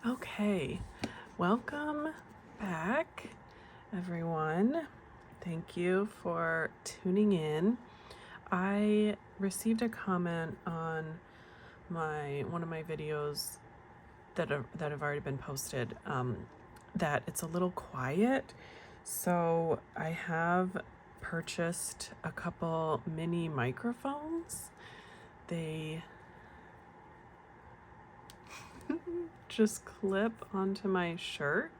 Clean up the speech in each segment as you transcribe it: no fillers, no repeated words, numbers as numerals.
Okay, welcome back, everyone. Thank you for tuning in. I received a comment on one of my videos that have already been posted that it's a little quiet. So I have purchased a couple mini microphones. They just clip onto my shirt.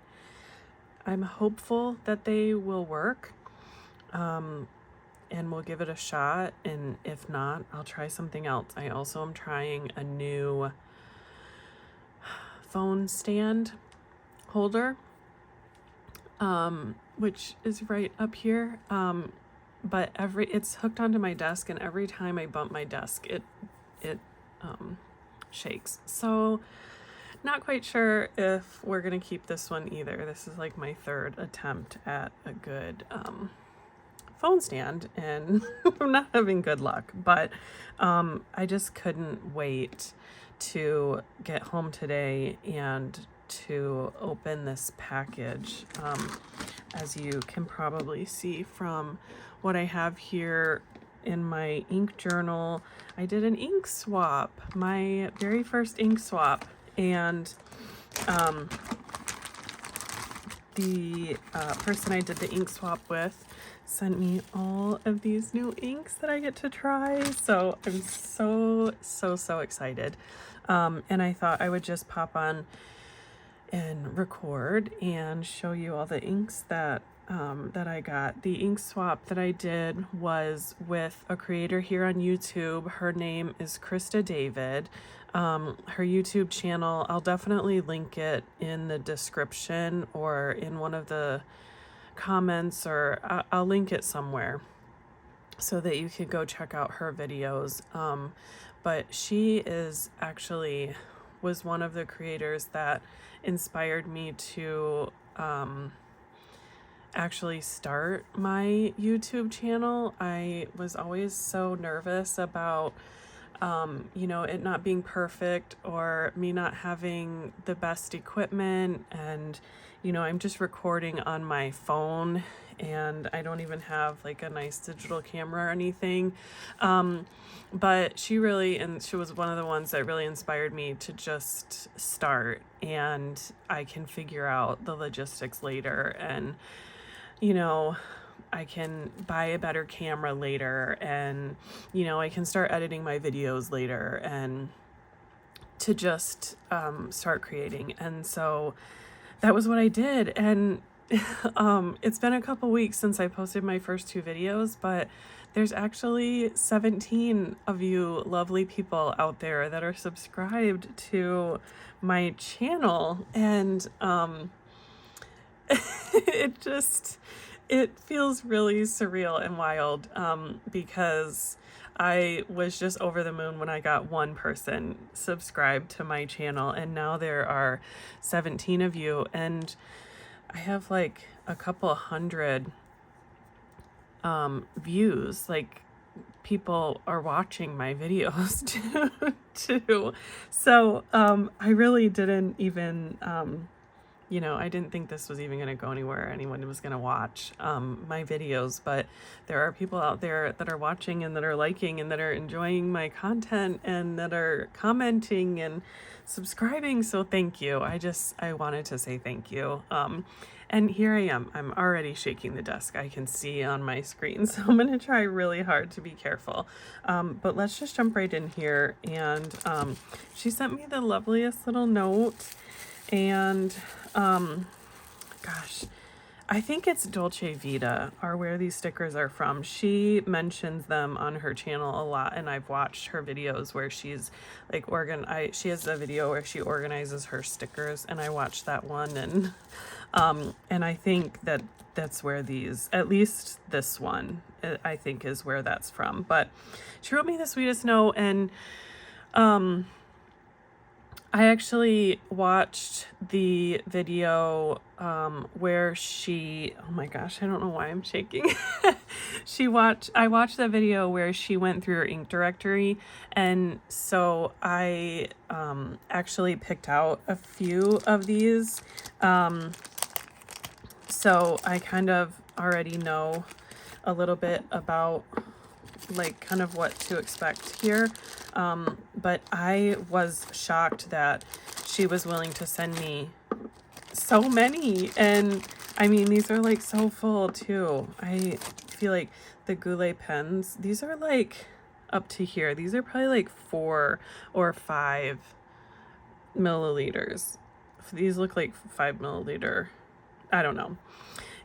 I'm hopeful that they will work, and we'll give it a shot, and if not, I'll try something else. I also am trying a new phone stand holder, which is right up here, but it's hooked onto my desk, and every time I bump my desk, it shakes. So not quite sure if we're gonna keep this one either. This is like my third attempt at a good phone stand, and I'm not having good luck, but I just couldn't wait to get home today and to open this package. As you can probably see from what I have here in my ink journal, I did an ink swap, my very first ink swap, and the person I did the ink swap with sent me all of these new inks that I get to try. So I'm so excited. And I thought I would just pop on and record and show you all the inks that I got. The ink swap that I did was with a creator here on YouTube. Her name is Christa David. Her YouTube channel, I'll definitely link it in the description or in one of the comments, or I'll link it somewhere so that you can go check out her videos. But she was one of the creators that inspired me to actually start my YouTube channel. I was always so nervous about it not being perfect, or me not having the best equipment, and I'm just recording on my phone, and I don't even have like a nice digital camera or anything. But she was one of the ones that really inspired me to just start, and I can figure out the logistics later, and I can buy a better camera later, and I can start editing my videos later, and to just start creating. And so that was what I did. And it's been a couple weeks since I posted my first 2 videos, but there's actually 17 of you lovely people out there that are subscribed to my channel, and it feels really surreal and wild, because I was just over the moon when I got 1 person subscribed to my channel, and now there are 17 of you, and I have like a couple hundred views. Like, people are watching my videos too. So I really didn't even I didn't think this was even going to go anywhere. Anyone was going to watch my videos, but there are people out there that are watching, and that are liking, and that are enjoying my content, and that are commenting and subscribing. So thank you. I wanted to say thank you. And here I am. I'm already shaking the desk. I can see on my screen. So I'm going to try really hard to be careful. But let's just jump right in here. And she sent me the loveliest little note. And gosh, I think it's Dolce Vita are where these stickers are from. She mentions them on her channel a lot, and I've watched her videos where she's like she has a video where she organizes her stickers, and I watched that one, and I think that's where at least this one, I think, is where that's from. But she wrote me the sweetest note, and I actually watched the video where she, oh my gosh, I don't know why I'm shaking. I watched the video where she went through her ink directory, and so I actually picked out a few of these. So I kind of already know a little bit about like kind of what to expect here. But I was shocked that she was willing to send me so many. And I mean, these are like so full too. I feel like the Goulet pens, these are like up to here. These are probably like 4 or 5 milliliters. These look like 5 milliliter. I don't know.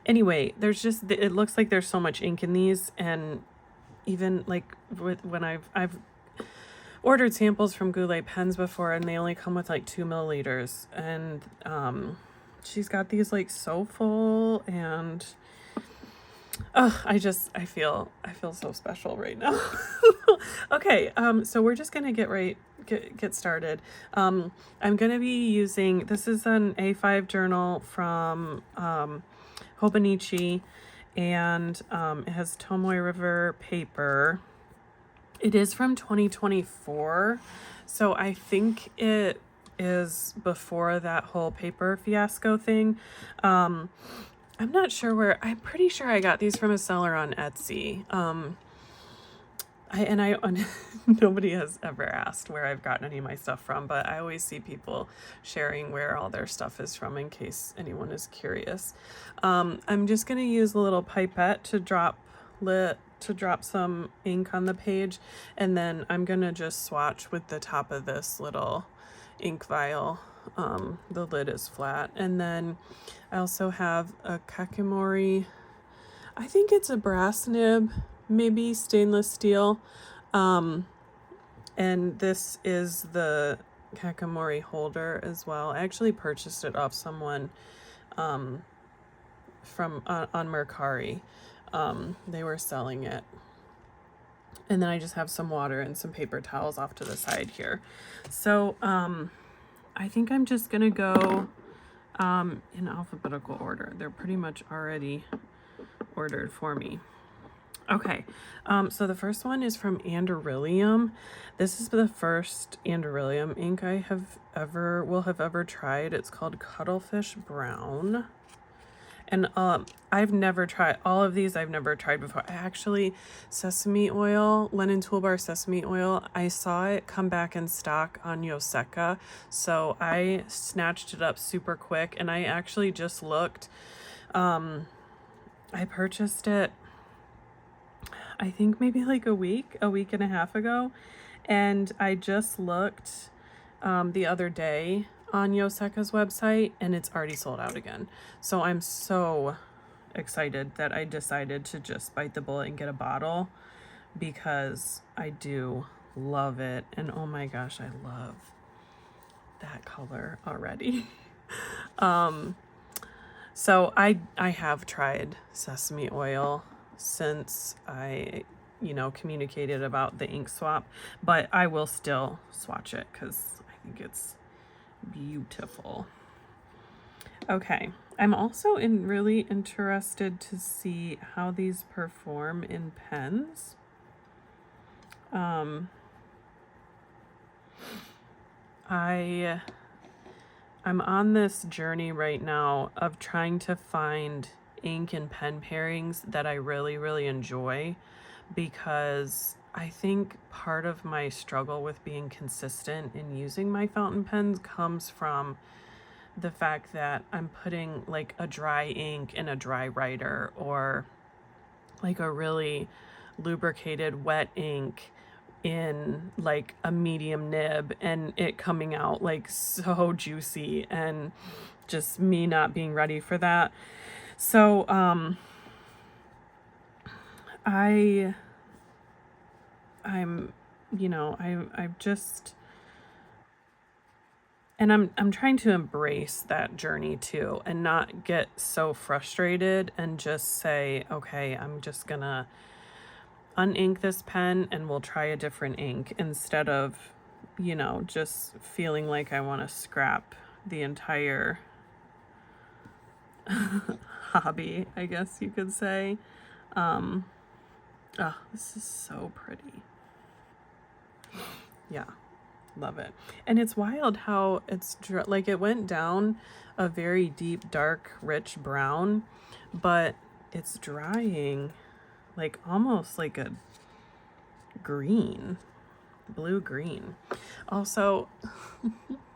Anyway, there's just, it looks like there's so much ink in these, and even like when I've ordered samples from Goulet pens before, and they only come with like 2 milliliters, and she's got these like so full, and I feel so special right now. Okay, so we're just gonna get started. I'm gonna be using, this is an A5 journal from Hobonichi, and it has Tomoe River paper. It is from 2024, so I think it is before that whole paper fiasco thing. I'm not sure where, I'm pretty sure I got these from a seller on Etsy. Nobody has ever asked where I've gotten any of my stuff from, but I always see people sharing where all their stuff is from in case anyone is curious. I'm just going to use a little pipette to drop some ink on the page, and then I'm going to just swatch with the top of this little ink vial. The lid is flat. And then I also have a Kakimori, I think it's a brass nib, maybe stainless steel. And this is the Kakimori holder as well. I actually purchased it off someone from on Mercari. They were selling it. And then I just have some water and some paper towels off to the side here. So I think I'm just gonna go in alphabetical order. They're pretty much already ordered for me. Okay, so the first one is from Anderillium. This is the first Anderillium ink I will have ever tried. It's called Cuttlefish Brown. And I've never tried all of these. I've never tried before. Sesame oil, Lennon Toolbar sesame oil, I saw it come back in stock on Yoseka, so I snatched it up super quick, and I actually just looked. I purchased it, I think maybe like a week and a half ago, and I just looked the other day on Yoseka's website, and it's already sold out again. So I'm so excited that I decided to just bite the bullet and get a bottle, because I do love it. And oh my gosh, I love that color already. So I have tried sesame oil since I communicated about the ink swap, but I will still swatch it because I think it's beautiful. Okay, I'm also really interested to see how these perform in pens. I'm on this journey right now of trying to find ink and pen pairings that I really, really enjoy, because I think part of my struggle with being consistent in using my fountain pens comes from the fact that I'm putting like a dry ink in a dry writer, or like a really lubricated wet ink in like a medium nib, and it coming out like so juicy, and just me not being ready for that. So I'm trying to embrace that journey too, and not get so frustrated, and just say, okay, I'm just gonna unink this pen and we'll try a different ink, instead of you know, just feeling like I want to scrap the entire hobby, I guess you could say. Oh, this is so pretty. Yeah, love it. And it's wild how it's like it went down a very deep, dark, rich brown, but it's drying like almost like a green, blue green. Also,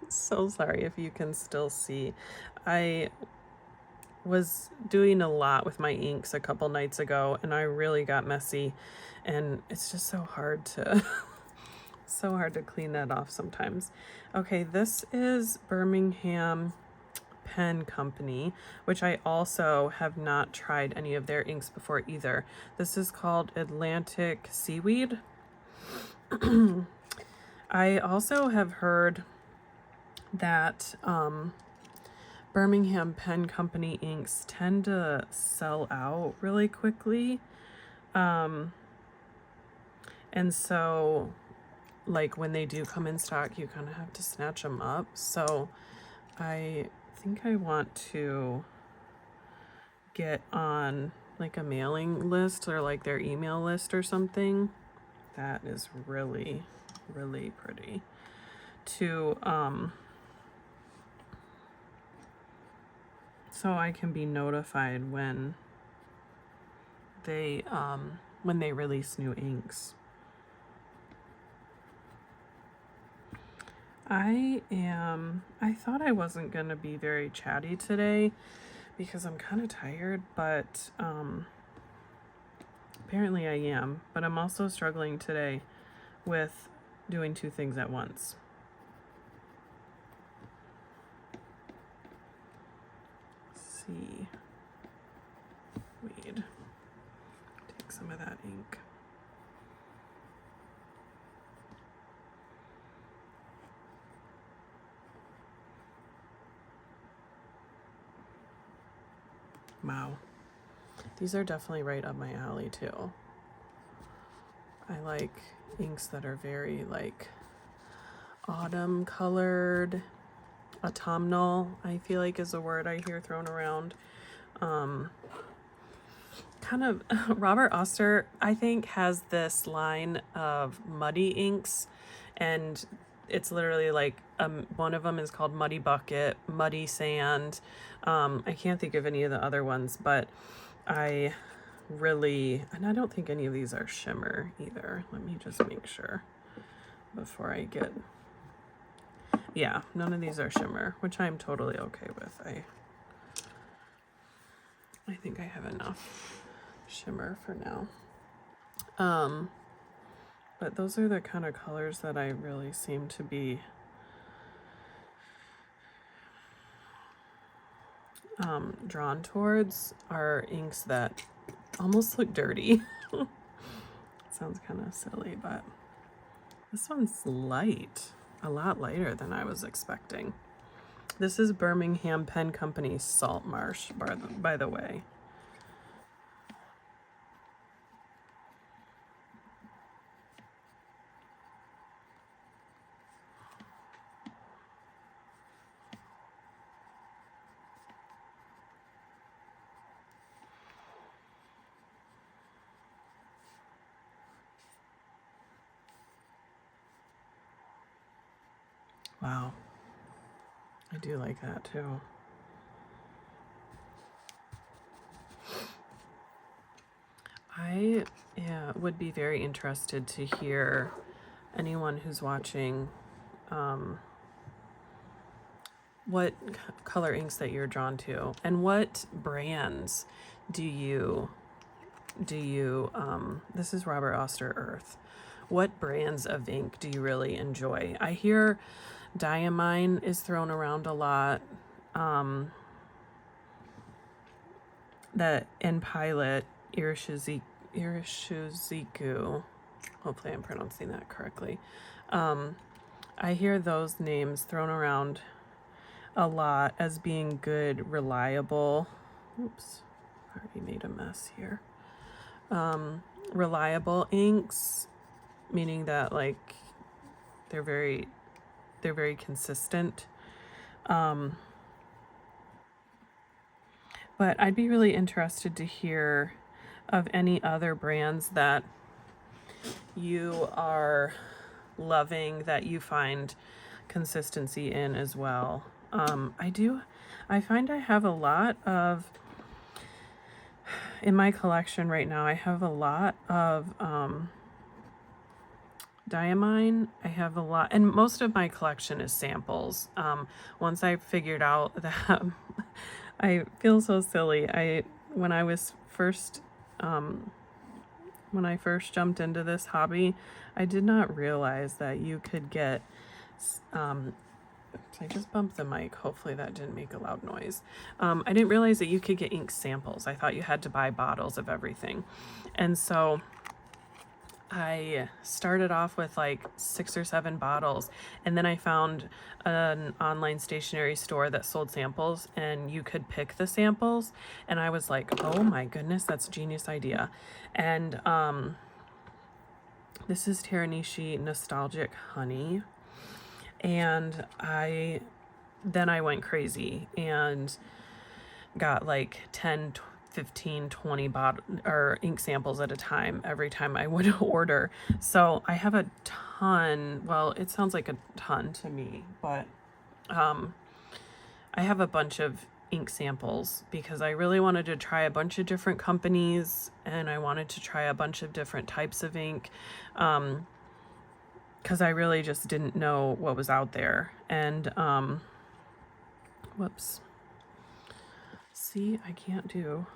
so sorry if you can still see. I was doing a lot with my inks a couple nights ago and I really got messy, and it's just so hard to so hard to clean that off sometimes. Okay, this is Birmingham Pen Company, which I also have not tried any of their inks before either. This is called Atlantic Seaweed. I also have heard that Birmingham Pen Company inks tend to sell out really quickly. And so like when they do come in stock, you kind of have to snatch them up. So I think I want to get on like a mailing list or like their email list or something. That is really, really pretty. To so I can be notified when they release new inks. I thought I wasn't going to be very chatty today because I'm kind of tired, but apparently I am. But I'm also struggling today with doing two things at once. Let's see. Weed. Take some of that ink. Wow. These are definitely right up my alley too. I like inks that are very like autumn colored, autumnal, I feel like is a word I hear thrown around. Kind of Robert Oster, I think, has this line of muddy inks, and it's literally like one of them is called Muddy Bucket, Muddy Sand. I can't think of any of the other ones, but I really, and I don't think any of these are shimmer either. Let me just make sure before I get, yeah, none of these are shimmer, which I'm totally okay with. I think I have enough shimmer for now. But those are the kind of colors that I really seem to be drawn towards, are inks that almost look dirty. Sounds kind of silly, but this one's light, a lot lighter than I was expecting. This is Birmingham Pen Company Salt Marsh, by the way. Wow, I do like that too. I would be very interested to hear anyone who's watching what color inks that you're drawn to, and what brands do you this is Robert Oster Earth. What brands of ink do you really enjoy? I hear Diamine is thrown around a lot. That and Pilot, Irishizuku, hopefully I'm pronouncing that correctly. I hear those names thrown around a lot as being good, reliable. Oops, I already made a mess here. Reliable inks, meaning that like they're very consistent. But I'd be really interested to hear of any other brands that you are loving, that you find consistency in as well. I find I have a lot of, in my collection right now, I have a lot of diamine. I have a lot, and most of my collection is samples. Once I figured out that I feel so silly. When I first jumped into this hobby, I did not realize that you could get, I just bumped the mic. Hopefully that didn't make a loud noise. I didn't realize that you could get ink samples. I thought you had to buy bottles of everything. And so I started off with like 6 or 7 bottles, and then I found an online stationery store that sold samples, and you could pick the samples, and I was like, oh my goodness, that's a genius idea. And this is Teranishi Nostalgic Honey, and then I went crazy and got like 10, 15, 20 ink samples at a time every time I would order. So I have a ton, well, it sounds like a ton to me, but I have a bunch of ink samples because I really wanted to try a bunch of different companies, and I wanted to try a bunch of different types of ink, because I really just didn't know what was out there. And whoops, see, I can't do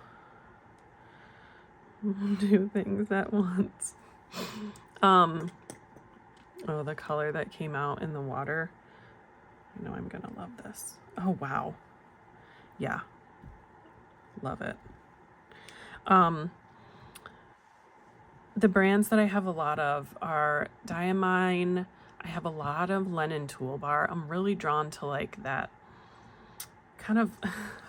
things at once. Oh, the color that came out in the water. I know I'm gonna love this. Oh wow, yeah, love it. The brands that I have a lot of are Diamine. I have a lot of Lennon Toolbar. I'm really drawn to like that kind of,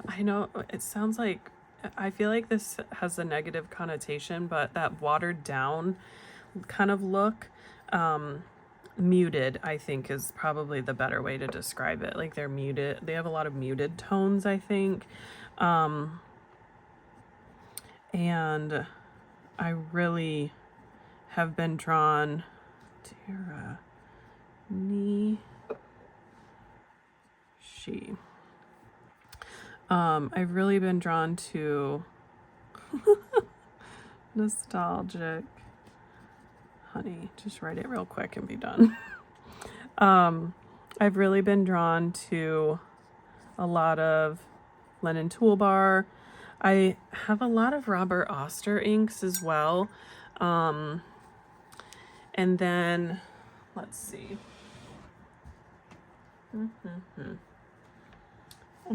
I know it sounds like, I feel like this has a negative connotation, but that watered down kind of look, muted, I think is probably the better way to describe it. Like they're muted. They have a lot of muted tones, I think. And I really have been drawn to I've really been drawn to Nostalgic Honey. Just write it real quick and be done. I've really been drawn to a lot of Lennon Toolbar. I have a lot of Robert Oster inks as well. And then, let's see. I'm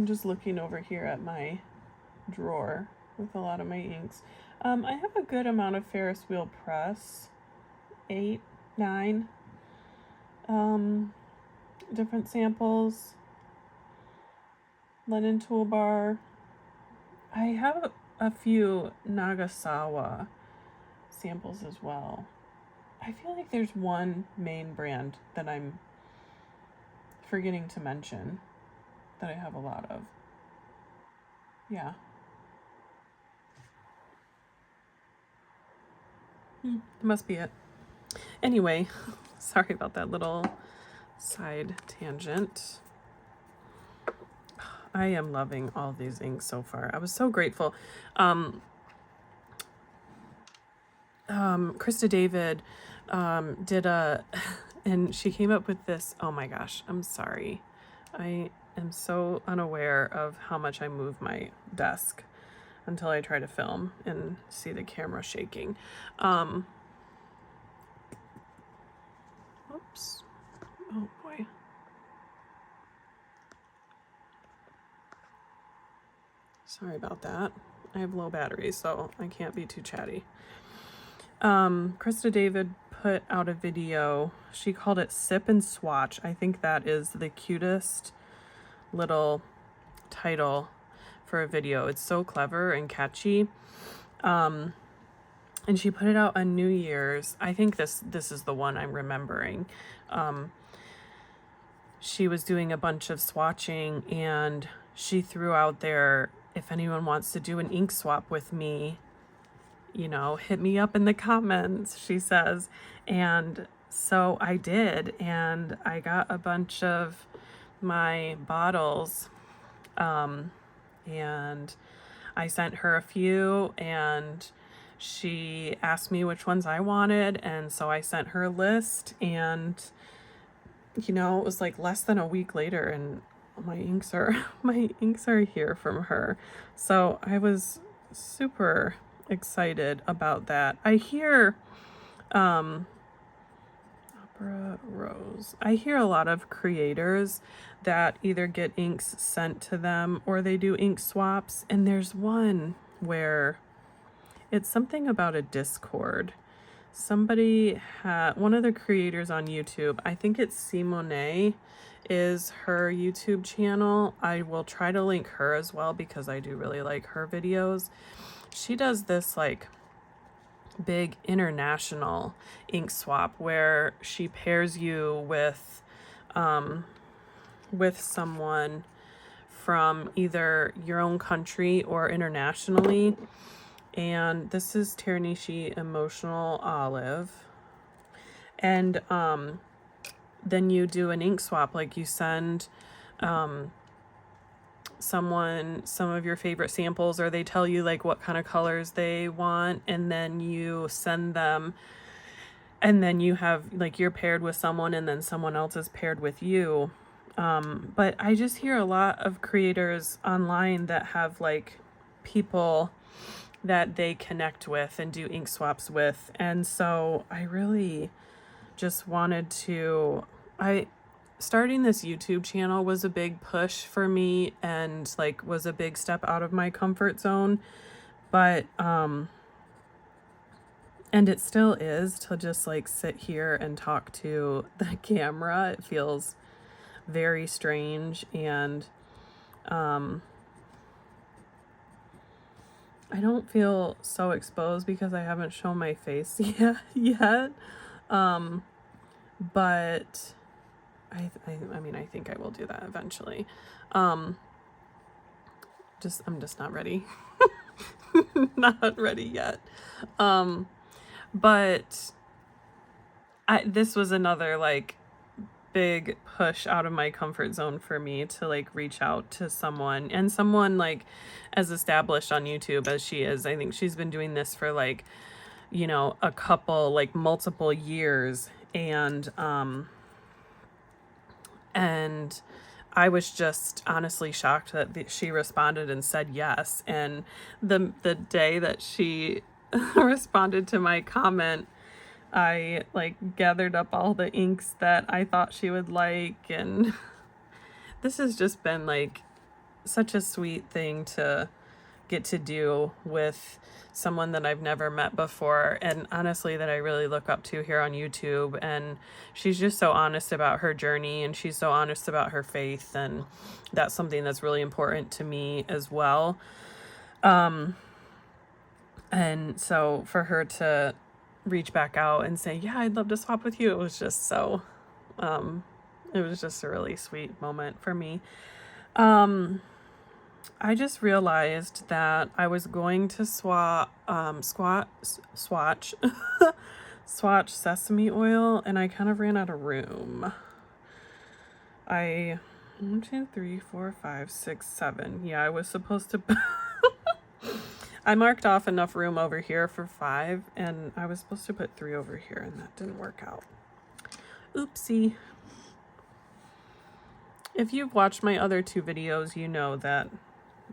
just looking over here at my drawer with a lot of my inks. I have a good amount of Ferris Wheel Press, 8, 9 different samples. Lennon Toolbar. I have a few Nagasawa samples as well. I feel like there's one main brand that I'm forgetting to mention that I have a lot of. Yeah. Must be it. Anyway, sorry about that little side tangent. I am loving all these inks so far. I was so grateful. Christa David did and she came up with this. Oh my gosh, I'm sorry. I am so unaware of how much I move my desk until I try to film and see the camera shaking. Oops. Oh boy. Sorry about that. I have low battery, so I can't be too chatty. Christa David put out a video. She called it Sip and Swatch. I think that is the cutest little title for a video. It's so clever and catchy. and she put it out on New Year's. I think this is the one I'm remembering. She was doing a bunch of swatching, and she threw out there, if anyone wants to do an ink swap with me, you know, hit me up in the comments, she says. And so I did, and I got a bunch of my bottles, and I sent her a few, and she asked me which ones I wanted, and so I sent her a list, and you know, it was like less than a week later, and my inks are here from her. So I was super excited about that. I hear Opera Rose. I hear a lot of creators that either get inks sent to them or they do ink swaps, and there's one where it's something about a Discord. Somebody had, one of the creators on YouTube, I think it's Simone is her YouTube channel. I will try to link her as well because I do really like her videos. She does this like big international ink swap where she pairs you with someone from either your own country or internationally. And this is Taranishi Emotional Olive. And then you do an ink swap, like you send someone some of your favorite samples, or they tell you like what kind of colors they want, and then you send them, and then you have like you're paired with someone and then someone else is paired with you. But I just hear a lot of creators online that have like people that they connect with and do ink swaps with. And so I really just wanted to, starting this YouTube channel was a big push for me and like was a big step out of my comfort zone. But, and it still is, to just like sit here and talk to the camera. It feels very strange, and, I don't feel so exposed because I haven't shown my face yet. But I mean, I think I will do that eventually. I'm just not ready. Not ready yet. But this was another like big push out of my comfort zone for me to like reach out to someone, and someone like as established on YouTube as she is. I think she's been doing this for like, you know, a couple, like multiple years. And I was just honestly shocked that she responded and said yes. And the day that she responded to my comment, I like gathered up all the inks that I thought she would like, and this has just been like such a sweet thing to get to do with someone that I've never met before, and honestly that I really look up to here on YouTube. And she's just so honest about her journey, and she's so honest about her faith, and that's something that's really important to me as well. And so for her to reach back out and say, yeah, I'd love to swap with you, it was just so, it was just a really sweet moment for me. I just realized that I was going to swatch swatch sesame oil, and I kind of ran out of room. 1, 2, 3, 4, 5, 6, 7. Yeah, I was supposed to I marked off enough room over here for 5, and I was supposed to put 3 over here, and that didn't work out. Oopsie. If you've watched my other 2 videos, you know that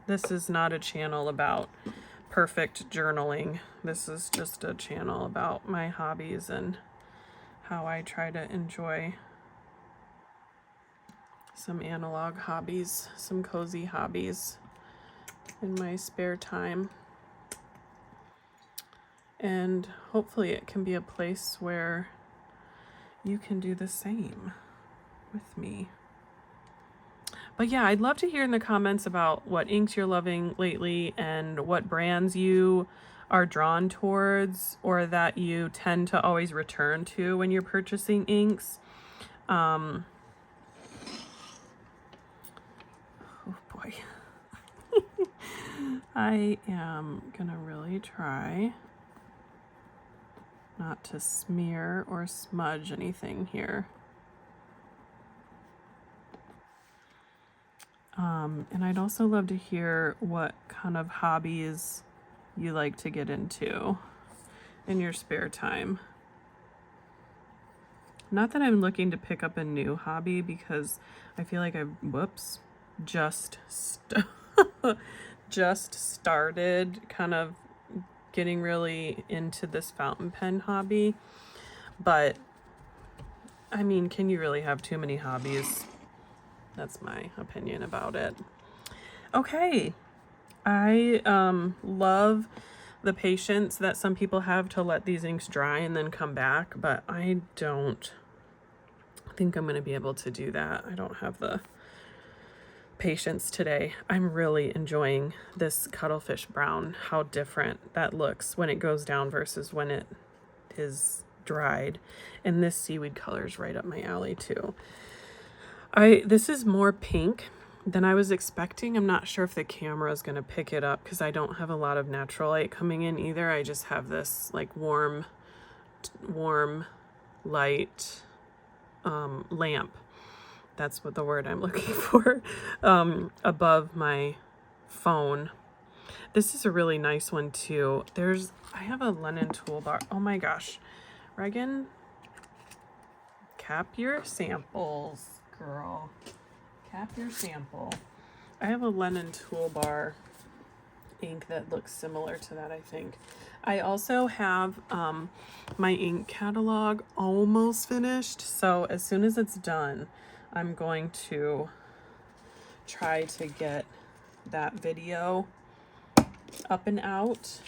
this is not a channel about perfect journaling. This is just a channel about my hobbies and how I try to enjoy some analog hobbies, some cozy hobbies in my spare time. And hopefully it can be a place where you can do the same with me. But yeah, I'd love to hear in the comments about what inks you're loving lately and what brands you are drawn towards or that you tend to always return to when you're purchasing inks. Oh boy. I am gonna really try not to smear or smudge anything here. And I'd also love to hear what kind of hobbies you like to get into in your spare time. Not that I'm looking to pick up a new hobby, because I feel like I've, whoops, just started kind of getting really into this fountain pen hobby. But I mean, can you really have too many hobbies? That's my opinion about it. Okay. I love the patience that some people have to let these inks dry and then come back, but I don't think I'm going to be able to do that. I don't have the patience today. I'm really enjoying this cuttlefish brown, how different that looks when it goes down versus when it is dried. And this seaweed color is right up my alley too. This is more pink than I was expecting. I'm not sure if the camera is going to pick it up because I don't have a lot of natural light coming in either. I just have this like warm light lamp. That's what the word I'm looking for, above my phone. This is a really nice one too. I have a Lennon toolbar. Oh my gosh. Regan, cap your samples, girl. Cap your sample. I have a Lennon toolbar ink that looks similar to that, I think. I also have my ink catalog almost finished. So as soon as it's done, I'm going to try to get that video up and out.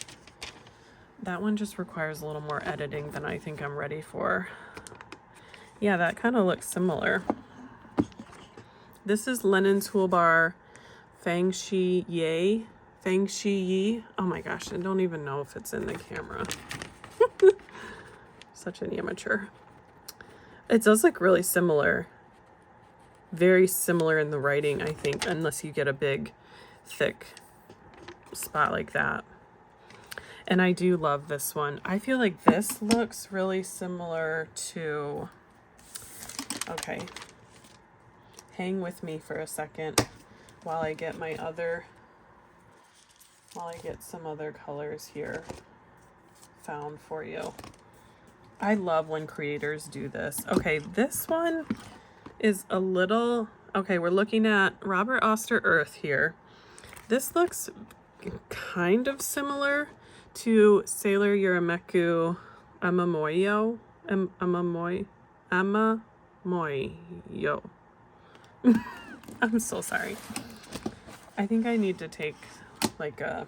That one just requires a little more editing than I think I'm ready for. Yeah, that kind of looks similar. This is Lennon Toolbar Feng Shi Yi. Oh my gosh, I don't even know if it's in the camera. Such an amateur. It does look really similar. Very similar in the writing, I think, unless you get a big, thick spot like that. And I do love this one. I feel like this looks really similar to... Okay. Hang with me for a second while I get some other colors here found for you. I love when creators do this. Okay, this one is a little... Okay, we're looking at Robert Oster Earth here. This looks kind of similar to Sailor Yurameku Amamoyo. Amamoyo. I'm so sorry. I think I need to take like an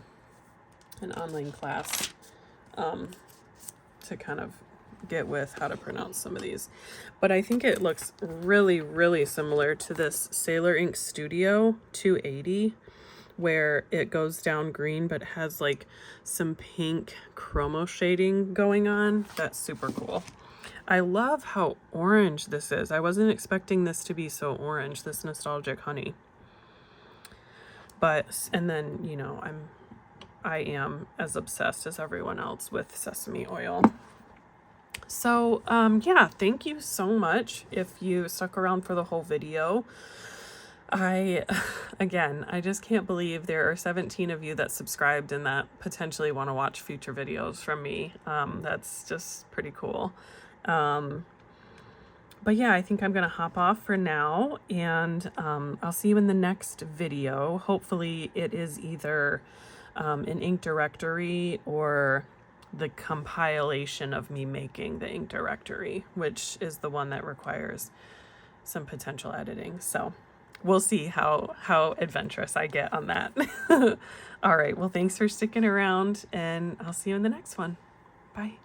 online class to kind of get with how to pronounce some of these. But I think it looks really, really similar to this Sailor Ink Studio 280, where it goes down green but has like some pink chromo shading going on. That's super cool. I love how orange this is. I wasn't expecting this to be so orange, this Nostalgic Honey. But, and then, you know, I am as obsessed as everyone else with sesame oil. So, yeah, thank you so much if you stuck around for the whole video. Again, I just can't believe there are 17 of you that subscribed and that potentially want to watch future videos from me. That's just pretty cool. But yeah, I think I'm going to hop off for now, and I'll see you in the next video. Hopefully it is either an ink directory or the compilation of me making the ink directory, which is the one that requires some potential editing. So we'll see how adventurous I get on that. All right. Well, thanks for sticking around, and I'll see you in the next one. Bye.